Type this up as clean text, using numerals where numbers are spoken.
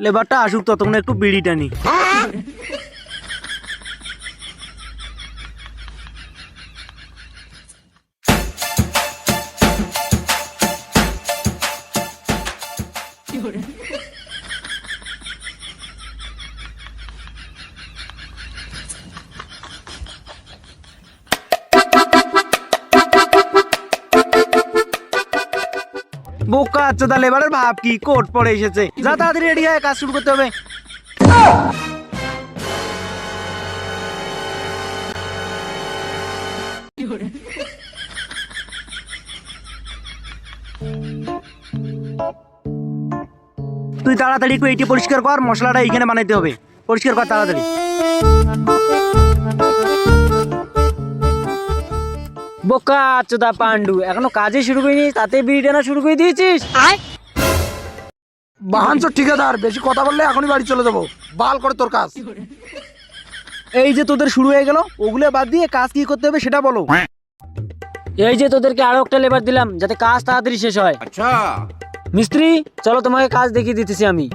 লেবারটা আসুক ততক্ষণ একটু বিড়ি টানি। বোকা চোদা লেবারের ভাব কি, কোট পরে এসেছে। যা তাড়াতাড়ি রেডি হয়, কাজ শুরু করতে হবে। তুই তাড়াতাড়ি একটু এইটি পরিষ্কার কর, মশলাটা এইখানে বানাইতে হবে। পরিষ্কার কর তাড়াতাড়ি। বোকা চোদা পান্ডু, এখনো কাজে শুরু করিনি, তাতে বিড়ি টানা শুরু করে দিয়েছিস। বাহানচোর ঠিকাদার, বেশি কথা বললে এখনই বাড়ি চলে যাবো। বাল করে তোর কাজ। এই যে তোদের শুরু হয়ে গেল, ওগুলো বাদ দিয়ে কাজ কি করতে হবে সেটা বলো। এই যে তোদেরকে আরো একটা লেবার দিলাম যাতে কাজ তাড়াতাড়ি শেষ হয়। আচ্ছা, মিস্ত্রি চলো, তোমাকে কাজ দেখিয়ে দিতেছি আমি।